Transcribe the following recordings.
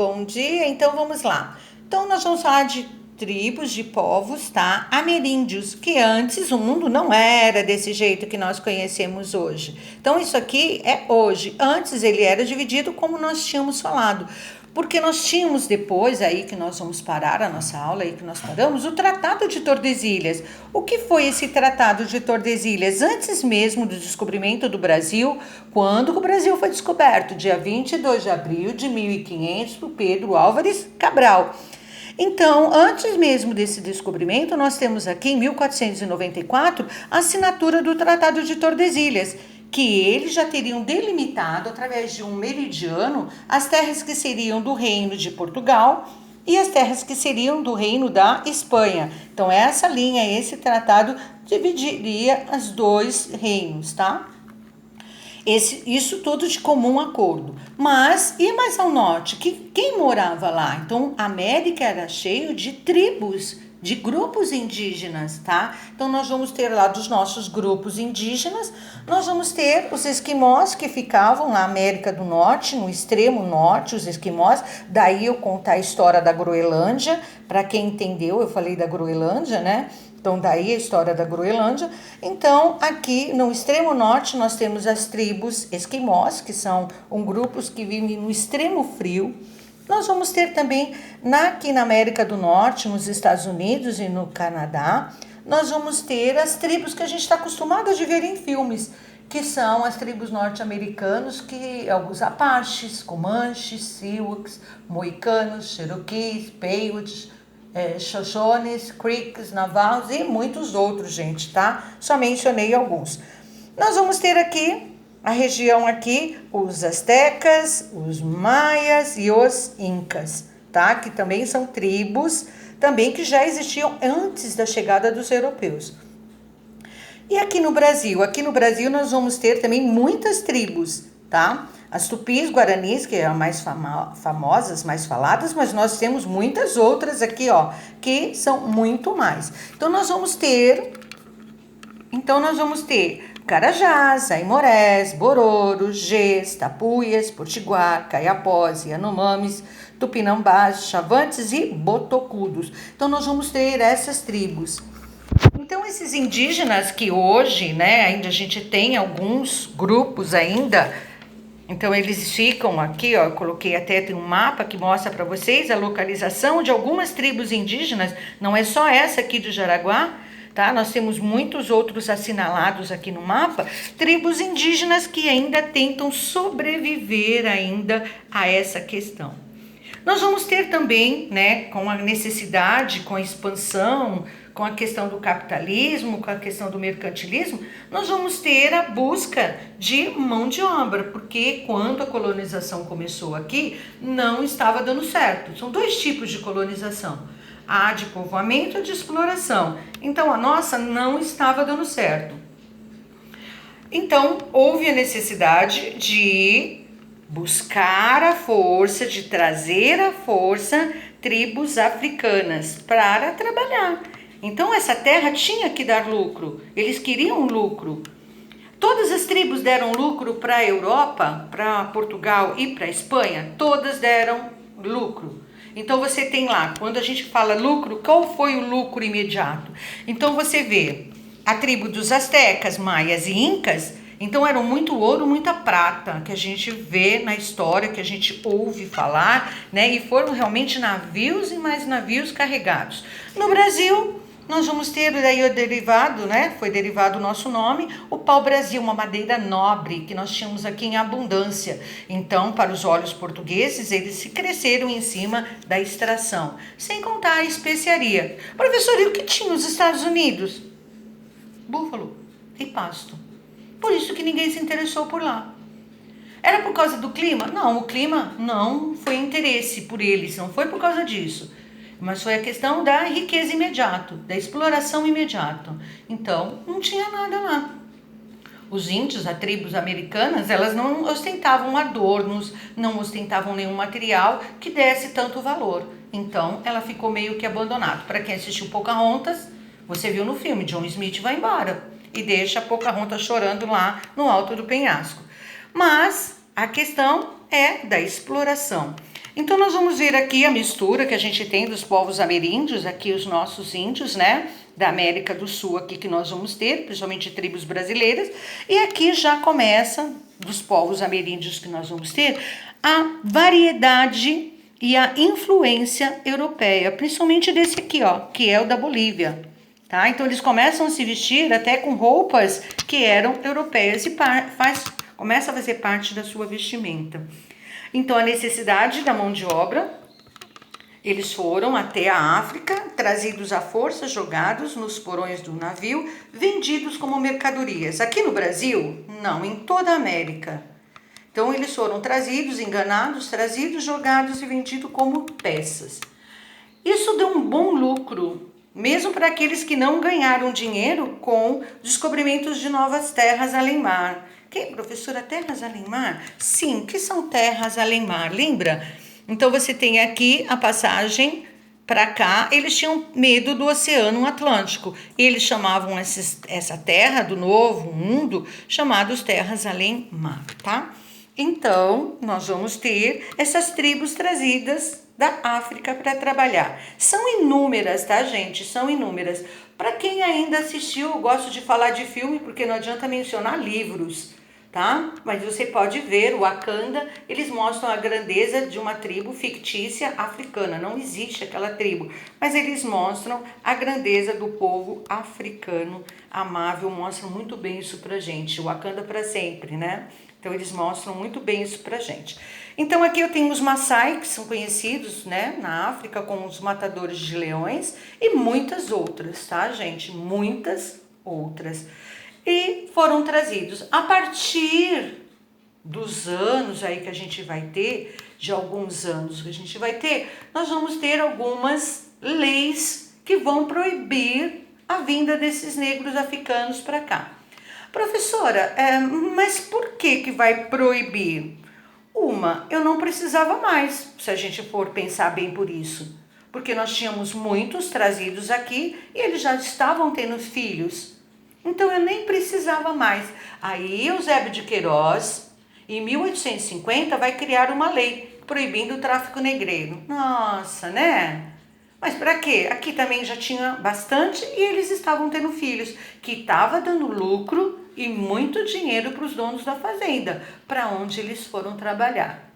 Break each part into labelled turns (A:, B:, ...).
A: Bom dia, então vamos lá. Então nós vamos falar de tribos, de povos, tá? Ameríndios, que antes o mundo não era desse jeito que nós conhecemos hoje. Então isso aqui é hoje. Antes ele era dividido como nós tínhamos falado. Porque nós tínhamos depois, aí que nós vamos parar a nossa aula, aí que nós paramos, o Tratado de Tordesilhas. O que foi esse Tratado de Tordesilhas? Antes mesmo do descobrimento do Brasil, quando o Brasil foi descoberto? Dia 22 de abril de 1500, por Pedro Álvares Cabral. Então, antes mesmo desse descobrimento, nós temos aqui em 1494 a assinatura do Tratado de Tordesilhas, que eles já teriam delimitado, através de um meridiano, as terras que seriam do Reino de Portugal e as terras que seriam do Reino da Espanha. Então, essa linha, esse tratado, dividiria os dois reinos, tá? Isso tudo de comum acordo. Mas, e mais ao norte? Quem morava lá? Então, a América era cheio de tribos, de grupos indígenas, tá? Então, nós vamos ter lá dos nossos grupos indígenas, nós vamos ter os esquimós que ficavam na América do Norte, no extremo norte, os esquimós. Daí eu contar a história da Groenlândia, para quem entendeu, eu falei da Groenlândia, né? Então, daí a história da Groenlândia. Então, aqui no extremo norte, nós temos as tribos esquimós, que são grupos que vivem no extremo frio. Nós vamos ter também, aqui na América do Norte, nos Estados Unidos e no Canadá, nós vamos ter as tribos que a gente está acostumado a ver em filmes, que são as tribos norte-americanos, que alguns Apaches, Comanches, Sioux, Moicanos, Cherokees, Paiutes, Shoshones, Creeks, Navajos e muitos outros, gente, tá? Só mencionei alguns. Nós vamos ter aqui a região aqui, os astecas, os maias e os incas, tá? Que também são tribos também que já existiam antes da chegada dos europeus. E aqui no Brasil nós vamos ter também muitas tribos, tá? As tupis, guaranis, que são mais famosas, mais faladas, mas nós temos muitas outras aqui, ó, que são muito mais. Então nós vamos ter Carajás, Aimorés, Bororos, Gês, Tapuias, Potiguar, Caiapós, Yanomamis, Tupinambás, Chavantes e Botocudos. Então nós vamos ter essas tribos. Então esses indígenas que hoje, né, ainda a gente tem alguns grupos ainda. Então eles ficam aqui, ó, eu coloquei até, tem um mapa que mostra para vocês a localização de algumas tribos indígenas, não é só essa aqui de Jaraguá, tá? Nós temos muitos outros assinalados aqui no mapa, tribos indígenas que ainda tentam sobreviver ainda a essa questão. Nós vamos ter também, né, com a necessidade, com a expansão, com a questão do capitalismo, com a questão do mercantilismo, nós vamos ter a busca de mão de obra, porque quando a colonização começou aqui, não estava dando certo. São dois tipos de colonização, a de povoamento e de exploração. Então, a nossa não estava dando certo. Então, houve a necessidade de buscar a força, de trazer à força tribos africanas para trabalhar. Então essa terra tinha que dar lucro, eles queriam lucro. Todas as tribos deram lucro para a Europa, para Portugal e para a Espanha, todas deram lucro. Então você tem lá, quando a gente fala lucro, qual foi o lucro imediato? Então você vê a tribo dos astecas, maias e incas, então eram muito ouro, muita prata, que a gente vê na história, que a gente ouve falar, né? E foram realmente navios e mais navios carregados. No Brasil, nós vamos ter daí o derivado, né? Foi derivado o nosso nome, o pau-brasil, uma madeira nobre que nós tínhamos aqui em abundância. Então, para os olhos portugueses, eles se cresceram em cima da extração. Sem contar a especiaria. Professor, e o que tinha nos Estados Unidos? Búfalo e pasto. Por isso que ninguém se interessou por lá. Era por causa do clima? Não, o clima não foi interesse por eles, não foi por causa disso. Mas foi a questão da riqueza imediata, da exploração imediata. Então, não tinha nada lá. Os índios, as tribos americanas, elas não ostentavam adornos, não ostentavam nenhum material que desse tanto valor. Então, ela ficou meio que abandonada. Para quem assistiu Pocahontas, você viu no filme, John Smith vai embora e deixa a Pocahontas chorando lá no alto do penhasco. Mas a questão é da exploração. Então nós vamos ver aqui a mistura que a gente tem dos povos ameríndios, aqui os nossos índios, né, da América do Sul aqui que nós vamos ter, principalmente tribos brasileiras, e aqui já começa dos povos ameríndios que nós vamos ter a variedade e a influência europeia, principalmente desse aqui, ó, que é o da Bolívia. Tá? Então eles começam a se vestir até com roupas que eram europeias e começa a fazer parte da sua vestimenta. Então a necessidade da mão de obra, eles foram até a África, trazidos à força, jogados nos porões do navio, vendidos como mercadorias. Aqui no Brasil, não, em toda a América. Então eles foram trazidos, enganados, trazidos, jogados e vendidos como peças. Isso deu um bom lucro, mesmo para aqueles que não ganharam dinheiro com descobrimentos de novas terras além-mar. Que, professora, terras além-mar? Sim, que são terras além-mar? Lembra? Então você tem aqui a passagem para cá, eles tinham medo do Oceano Atlântico. Eles chamavam essa terra do Novo Mundo, chamados terras além-mar, tá? Então, nós vamos ter essas tribos trazidas da África para trabalhar. São inúmeras, tá, gente? São inúmeras. Para quem ainda assistiu, eu gosto de falar de filme, porque não adianta mencionar livros, tá? Mas você pode ver o Wakanda, eles mostram a grandeza de uma tribo fictícia africana. Não existe aquela tribo, mas eles mostram a grandeza do povo africano amável, mostram muito bem isso pra gente. O Wakanda para sempre, né? Então, eles mostram muito bem isso pra gente. Então, aqui eu tenho os Maasai, que são conhecidos, né, na África como os matadores de leões, e muitas outras, tá, gente? Muitas outras. E foram trazidos. A partir dos anos aí que a gente vai ter, de alguns anos que a gente vai ter, nós vamos ter algumas leis que vão proibir a vinda desses negros africanos para cá. Professora, mas por que vai proibir? Eu não precisava mais, se a gente for pensar bem por isso. Porque nós tínhamos muitos trazidos aqui e eles já estavam tendo filhos. Então eu nem precisava mais. Aí Eusébio de Queiroz, em 1850, vai criar uma lei proibindo o tráfico negreiro. Nossa, né? Mas para quê? Aqui também já tinha bastante e eles estavam tendo filhos, que estava dando lucro e muito dinheiro para os donos da fazenda, para onde eles foram trabalhar.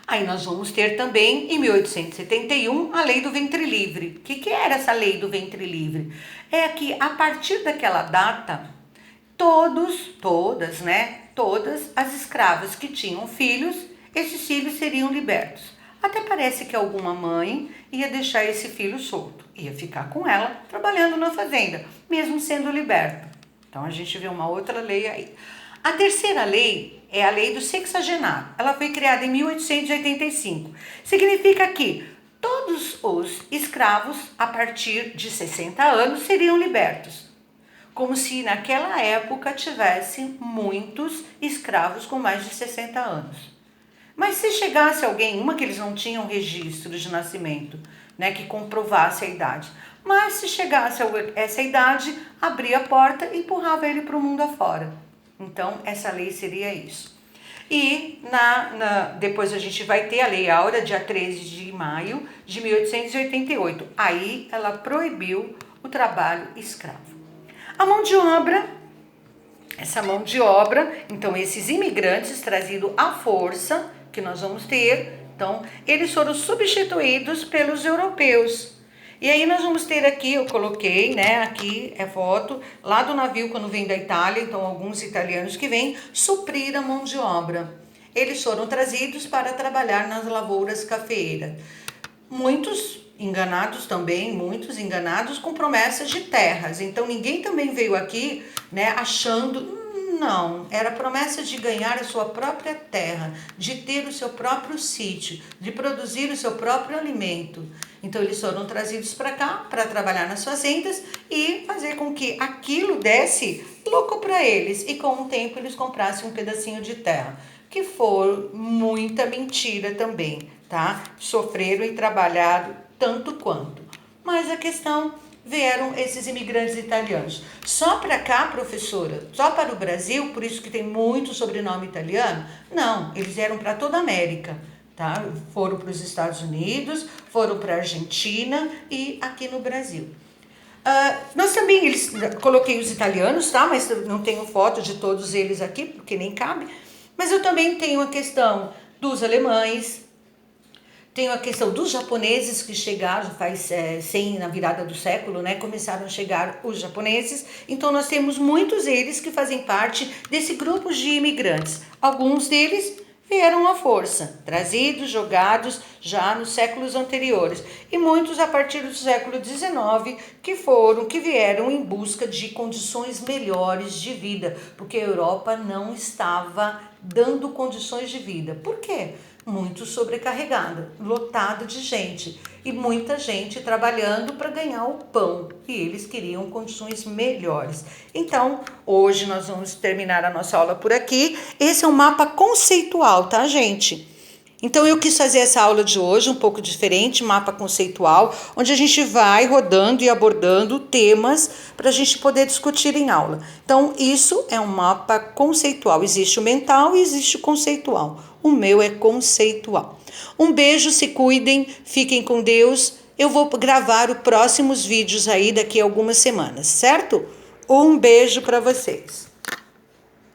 A: Aí nós vamos ter também, em 1871, a lei do ventre livre. O que era essa lei do ventre livre? É que a partir daquela data, todas as escravas que tinham filhos, esses filhos seriam libertos. Até parece que alguma mãe ia deixar esse filho solto, ia ficar com ela trabalhando na fazenda, mesmo sendo liberto. Então a gente vê uma outra lei aí. A terceira lei é a lei do sexagenário. Ela foi criada em 1885. Significa que todos os escravos a partir de 60 anos seriam libertos. Como se naquela época tivesse muitos escravos com mais de 60 anos. Mas se chegasse alguém, uma que eles não tinham registro de nascimento, né, que comprovasse a idade. Mas se chegasse a essa idade, abria a porta e empurrava ele para o mundo afora. Então, essa lei seria isso. E depois a gente vai ter a Lei Áurea, dia 13 de maio de 1888. Aí ela proibiu o trabalho escravo. A mão de obra, então esses imigrantes trazidos à força, que nós vamos ter, então eles foram substituídos pelos europeus. E aí nós vamos ter aqui, eu coloquei, né, aqui é foto, lá do navio quando vem da Itália, então alguns italianos que vêm suprir a mão de obra. Eles foram trazidos para trabalhar nas lavouras cafeeiras. Muitos enganados com promessas de terras. Então ninguém também veio aqui, né, achando... Não, era promessa de ganhar a sua própria terra, de ter o seu próprio sítio, de produzir o seu próprio alimento. Então eles foram trazidos para cá para trabalhar nas fazendas e fazer com que aquilo desse lucro para eles e com o tempo eles comprassem um pedacinho de terra, que foi muita mentira também, tá? Sofreram e trabalharam tanto quanto. Mas a questão... vieram esses imigrantes italianos. Só para cá, professora? Só para o Brasil? Por isso que tem muito sobrenome italiano? Não, eles vieram para toda a América. tá? Foram para os Estados Unidos, foram para a Argentina e aqui no Brasil. Nós também, coloquei os italianos, tá? Mas eu não tenho foto de todos eles aqui, porque nem cabe. Mas eu também tenho a questão dos alemães, tenho a questão dos japoneses que chegaram na virada do século, né? Começaram a chegar os japoneses. Então nós temos muitos eles que fazem parte desse grupo de imigrantes. Alguns deles vieram à força, trazidos, jogados já nos séculos anteriores. E muitos a partir do século XIX que vieram em busca de condições melhores de vida, porque a Europa não estava dando condições de vida. Por quê? Muito sobrecarregada, lotada de gente e muita gente trabalhando para ganhar o pão e eles queriam condições melhores. Então, hoje nós vamos terminar a nossa aula por aqui. Esse é um mapa conceitual, tá, gente? Então, eu quis fazer essa aula de hoje um pouco diferente, mapa conceitual, onde a gente vai rodando e abordando temas para a gente poder discutir em aula. Então, isso é um mapa conceitual. Existe o mental e existe o conceitual. O meu é conceitual. Um beijo, se cuidem, fiquem com Deus. Eu vou gravar os próximos vídeos aí daqui a algumas semanas, certo? Um beijo para vocês.